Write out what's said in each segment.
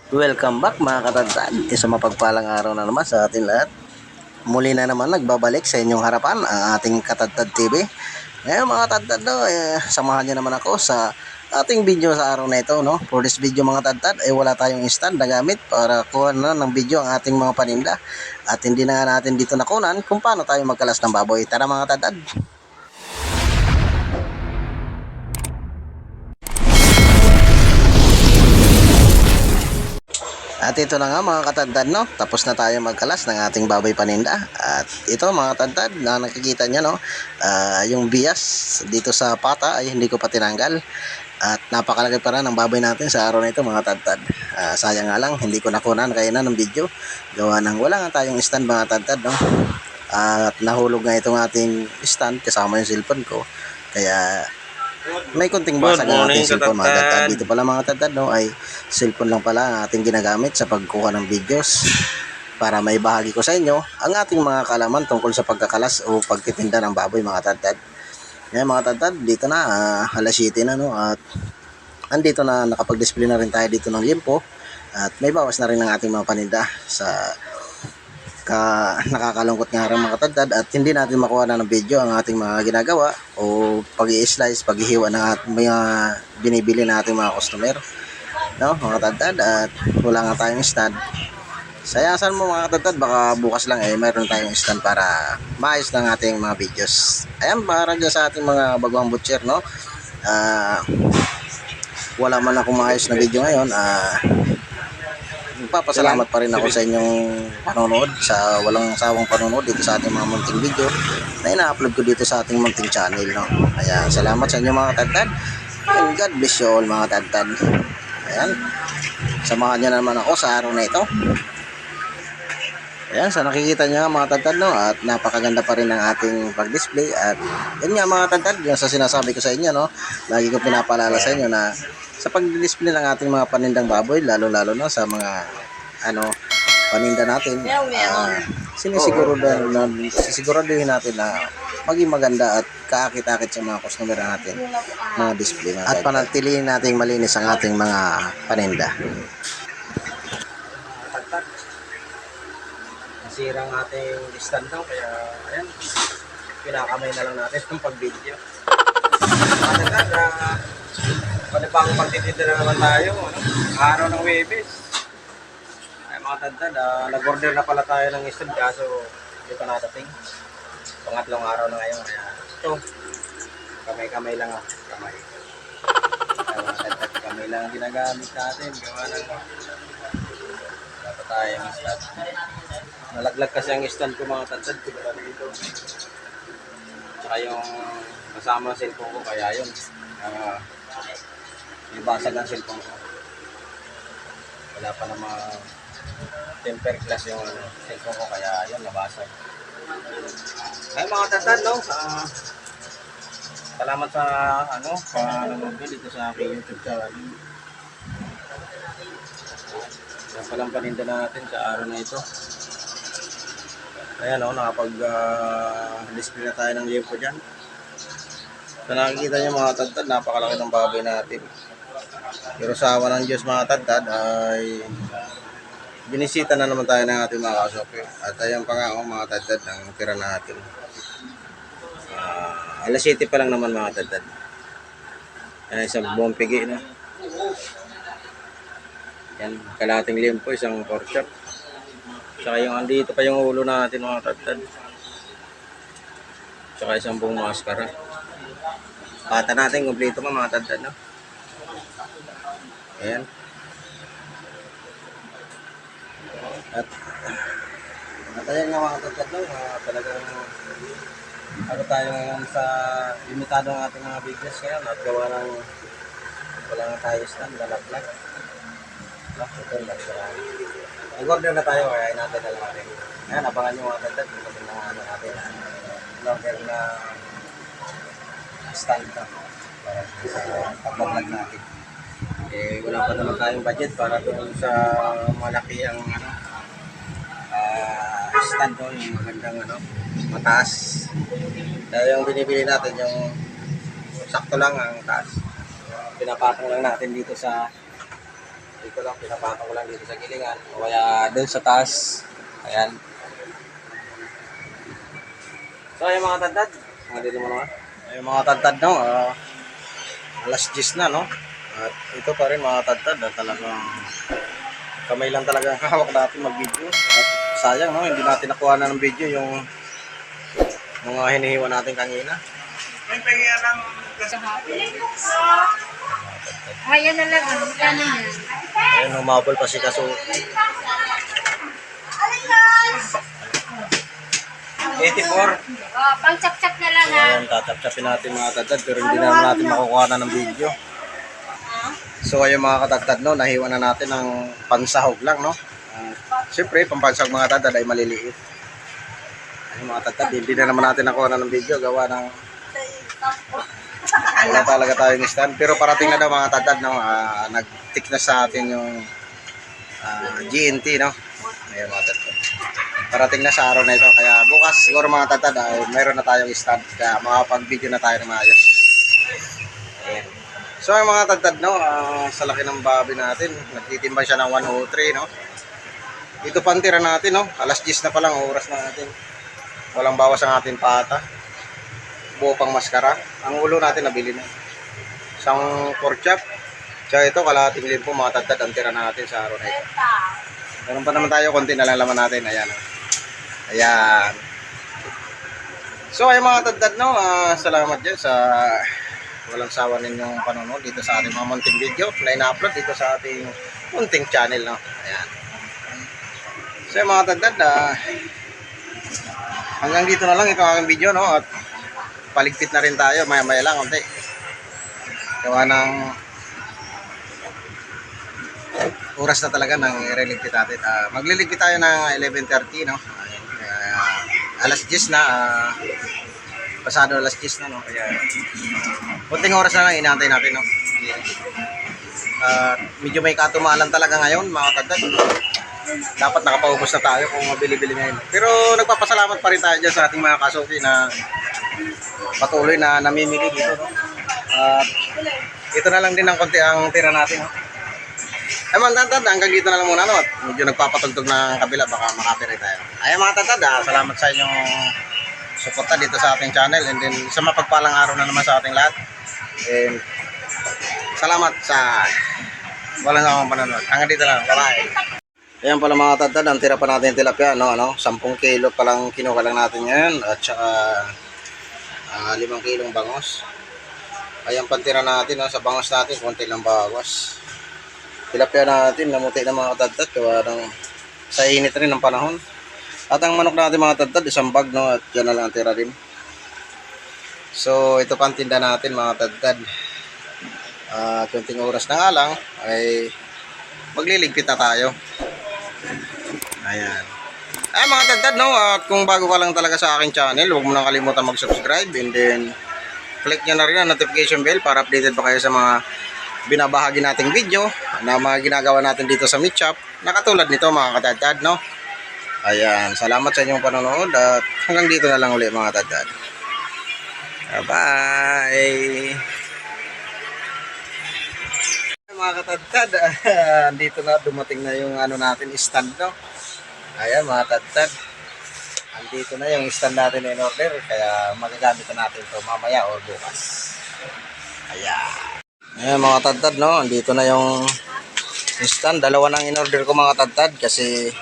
Welcome back mga katadtad. Isang mapagpalang araw na naman sa atin lahat. Muli na naman nagbabalik sa inyong harapan ang ating Katadtad TV. Ngayon mga katadtad, samahan niyo naman ako sa ating video sa araw na ito. No? For this video mga katadtad, wala tayong stand na gamit para kuha na ng video ang ating mga paninda. At hindi na nga natin dito nakunan kung paano tayo magkalas ng baboy. Tara mga katadtad. At ito na nga mga katadtad, no? Tapos na tayo magkalas ng ating baboy paninda. At ito mga katadtad, na nakikita nyo, no? Yung bias dito sa pata ay hindi ko pa tinanggal. At napakalaki pa rin ang baboy natin sa araw na ito mga katadtad. Sayang nga lang, hindi ko nakunan kaya na ng video. Gawa ng wala nga tayong stand mga katadtad, no? At nahulog nga itong ating stand kasama yung cellphone ko. Kaya may kunting basag ang ating cellphone mga katadtad. Dito pala mga katadtad, no, ay cellphone lang pala ang ating ginagamit sa pagkuha ng videos para may bahagi ko sa inyo ang ating mga kalaman tungkol sa pagkakalas o pagtitinda ng baboy mga katadtad. Ngayon mga katadtad, dito na alas 7 na, no, at andito na nakapag-display na rin tayo dito ng limpo at may bawas na rin ang ating mga paninda sa nakakalungkot nga rin mga katadtad at hindi natin makuha na ng video ang ating mga ginagawa o pag-i-slice, paghihiwa ng mga binibili na ating mga customer, no mga katadtad, at wala nga tayong stand. Sayasan mo mga katadtad, baka bukas lang mayroon tayong stand para maayos ng ating mga videos. Ayan, para dyan sa ating mga bagong butcher, no, wala man akong maayos na video ngayon. Nagpapasalamat pa rin ako sa inyong panonood, sa walang sawang panonood dito sa ating mga munting video na ina-upload ko dito sa ating munting channel, no. Ayan, salamat sa inyo mga katadtad and God bless you all mga katadtad. Ayan, samahan nyo naman ako sa araw na ito. Ayan, sa nakikita nyo nga mga katadtad, no, at napakaganda pa rin ang ating pag-display. At yun nga mga katadtad, yung sa sinasabi ko sa inyo, no, lagi ko pinapaalala sa inyo na sa pag-display ng ating mga panindang baboy, lalo-lalo na sa mga paninda natin, sisiguraduhin natin na maging maganda at kaakit-akit sa mga customer natin mga display at panatilihin natin malinis ang ating mga paninda. Nasira ang ating stand daw, kaya ayan, pinakamay na lang natin ang pag-video. Panibang pagtitinda na naman tayo, ano? Araw ng Webes. Ay mga tadtad, nag-order na pala tayo ng stand kaso hindi pa nadating. Pangatlong araw na ngayon, kaya ito, kamay-kamay lang ako. Kamay. Ay mga tadtad, kamay lang ang ginagamit natin. Gawa ng dapat tayo yung stand. Nalaglag kasi ang stand ko mga tadtad, diba dito. Tsaka yung kasama ng cellphone ko, kaya yun. May basag ang cellphone ko. Wala pa namang temper glass yung cellphone ko, kaya yun, nabasag. Ay mga tatad, no? Salamat sa panonood dito sa aking YouTube channel. Yan palang paninda natin sa araw na ito. Ayan, nakapag-display na tayo ng limpo dyan. So nakikita nyo mga tadtad, napakalaki ng baboy natin. Pero sa awa ng Diyos mga tadtad ay binisita na naman tayo ng ating mga kasope. At ayan pa nga mga tadtad ang tira natin. Alas 7 pa lang naman mga tadtad. Yan, isang buong pigi na. Yan, kalating limpo, isang pork chop. Tsaka yung andito pa yung ulo natin mga tadtad. Tsaka isang buong maskara. Pata natin, kumpleto pa mga tadtad, no? Ayan. At ayan nga mga tadtad, no? Talagang tayo ngayon sa limitado ng ating mga videos ngayon at gawa ng wala nga tayo stand, lalaglag. Ito lang siya. Nag-order na tayo, kaya natin na lang natin. Ayan, abangan nyo mga tadtad, kasi natin order na stand na para sa pag-vlog natin. Wala pa naman tayong budget para doon sa malaki ang stand doon, yung magandang mataas. Dahil yung binibili natin yung sakto lang ang taas. Pinapatong lang natin dito sa Dito lang, pinapatong ko lang dito sa gilingan. O kaya doon sa taas. Ayan. So, yung mga tadtad. Mga dito mo naman. Yung mga tadtad, no? Alas 10 na, no? At ito pa rin mga tadtad. Talagang kamay lang talaga ang hawak natin mag-video. At sayang, no? Hindi natin nakuha na ng video yung mga hinihiwa natin kanina. May pahinga ng ayan na lang, ano yan? Ayun, humabol pa si Kaso. 84. Pang chap-chap na lang ha. Ayan, tatap-tapin natin mga tadtad pero hindi naman natin makukuha na ng video. So ayun mga katagtad, no, nahiwa na natin ng pansahog lang, no. Siyempre, pampansahog mga tadtad ay maliliit. Ayun mga tadtad, hindi na naman natin nakuha na ng video gawa ng wala talaga tayong stand. Pero parating na daw mga tadtad, no, nag-tick na sa atin yung GNT, no. Ayun mga tadtad. Parating na sa araw na ito. Kaya bukas siguro mga tadtad ay mayroon na tayong stand. Kaya makapag-video na tayo ng maayos. Ayan. So ang mga tadtad, no, sa laki ng babi natin, nagtitimbang siya ng 103, no. Ito pantira natin, no. Alas 10 na pa lang oras natin. Walang bawas ang ating pata. Buo pang maskara. Ang ulo natin nabili na. Isang pork chop. Tsaka ito, kalahating limpo mga tadtad ang tira natin sa araw na ito. Meron pa naman tayo, konti na lang laman natin. Ayan. Ayan. So ay mga tadtad, no, salamat dyan sa walang sawa ninyong panonood dito sa ating mga munting video na ina-upload dito sa ating munting channel, no. Ayan. So mga tadtad, hanggang dito na lang itong aking video, no, at paligpit na rin tayo maya-maya lang konti. Gawa ng oras na talaga ng i-religpit natin. Magliligpit tayo ng 11:30, no. Alas 10 na, pasado alas 10 na, no. Kaya kunting oras na lang inaantay natin, no. Medyo may katumalan talaga ngayon mga tadtad. Dapat nakapaubos na tayo kung mabili-bili ngayon. Pero nagpapasalamat pa rin tayo dyan sa ating mga kasuki na patuloy na namimili dito, no. Ito na lang din ang konti ang tira natin, no. Ay mga tadtad, hanggang dito na lang muna, no. At medyo nagpapatugtog ng kabila, baka makapirate tayo. Ay mga tadtad, salamat sa inyong suporta dito sa ating channel. And then sa mapagpalang araw na naman sa ating lahat. And salamat sa walang sawang panonood. Hanggang dito lang, bye-bye. Ayan pala mga tadtad, ang tira pa natin tilapia, no, 10 kilo pa lang kinuha lang natin ngayon. At saka 5 kilong bangos. Ayan pantira natin, no, sa bangos natin, konti lang bawas. Tilapia natin, namuti na mga tadtad, gawa ng sa init rin ng panahon. At ang manok natin mga tadtad, isang bag, no, at yan na lang ang tira rin. So ito pa ang tinda natin mga tadtad. Kunting oras na nga lang ay magliligpit na tayo. Ayan. Ay mga tadtad, no, at kung bago ka lang talaga sa aking channel, huwag mo nang kalimutan mag-subscribe and then click nyo na rin ang notification bell para updated pa kayo sa mga binabahagi nating video na mga ginagawa natin dito sa meat shop na katulad nito mga katadtad, no. Ayan, salamat sa inyong panonood at hanggang dito na lang ulit mga tadtad. Bye! Mga katadtad, dito na, dumating na yung ano natin, stand, no. Ayan mga tadtad, andito na yung stand natin in order, kaya magagamit na natin ito mamaya o bukas. Ayan mga tadtad, no, andito na yung stand. Dalawa nang in order ko mga tadtad kasi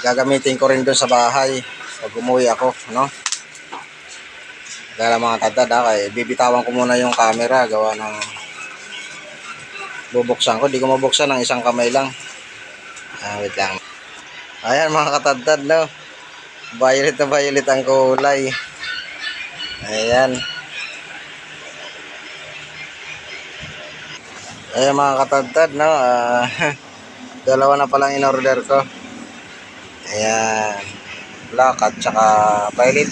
gagamitin ko rin doon sa bahay pag umuwi ako, no. Kaya mga tadtad, kaya bibitawan ko muna yung camera, gawa ng bubuksan ko, di ko mabuksan ng isang kamay lang. Wait lang. Ayan mga katadtad, no, violet na violet ang kulay. Ayan. Ayan mga katadtad, no, dalawa na palang in order ko. Ayan, black at saka violet.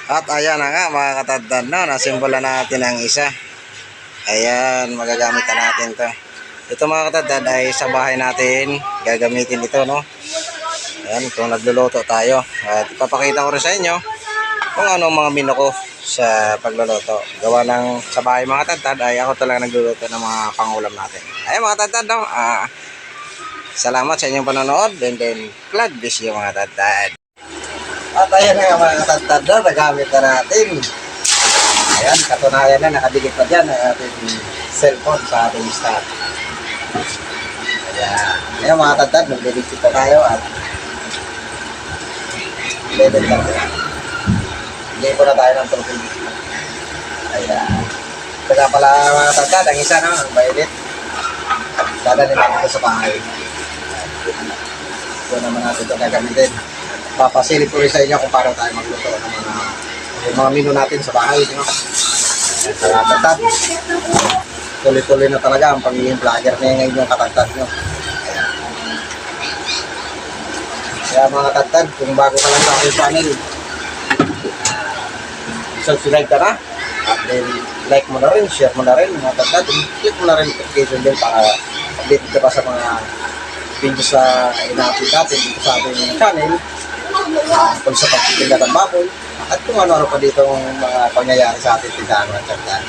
At ayan na nga mga katadtad, no, nasimbola natin ang isa. Ayan, magagamit na natin to. Ito mga katadtad ay sa bahay natin gagamitin ito, no. Ayan, kung nagluluto tayo. At ipapakita ko rin sa inyo kung ano ang mga menu ko sa pagluluto. Gawa ng sa bahay mga tantad ay ako talaga nagluluto ng mga pangulam natin. Ay mga tantad, no? Salamat sa inyong panonood and then God bless you mga tantad. At ayan nga mga tantad, no? Nagamit na natin. Ayan, katunayan na nakadikit pa dyan ang ating cellphone sa ating stand. Ayan mga tantad, nagdidikit pa tayo at level lang. Hindi po na tayo ng trophy. Ayan. Kaya pala mga tantad, ang isa na, ang violet. Dadalhin natin ito sa bahay. Ito naman natin ito gagamitin. Papasilip ko rin sa inyo kung paano tayo magluto ng mga menu natin sa bahay. No? Ayan, sa mga tantad. Tuloy-tuloy na talaga ang pagiging vlogger na ngayon yung katantad nyo. Ayan. Kaya mga tantad, kung bago ka lang sa aking channel, subscribe ka na. At then, like mo na rin, share mo na rin mga tantad. Click mo na rin notification din para update ka pa sa mga videos sa ina-upload natin dito sa ating channel. Kung sa pagtitinda ng baboy. At kung ano-ano pa dito mga pangyayari sa ating tindahan mga tantad.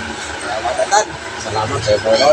Mga tantad, salamat sa iyo.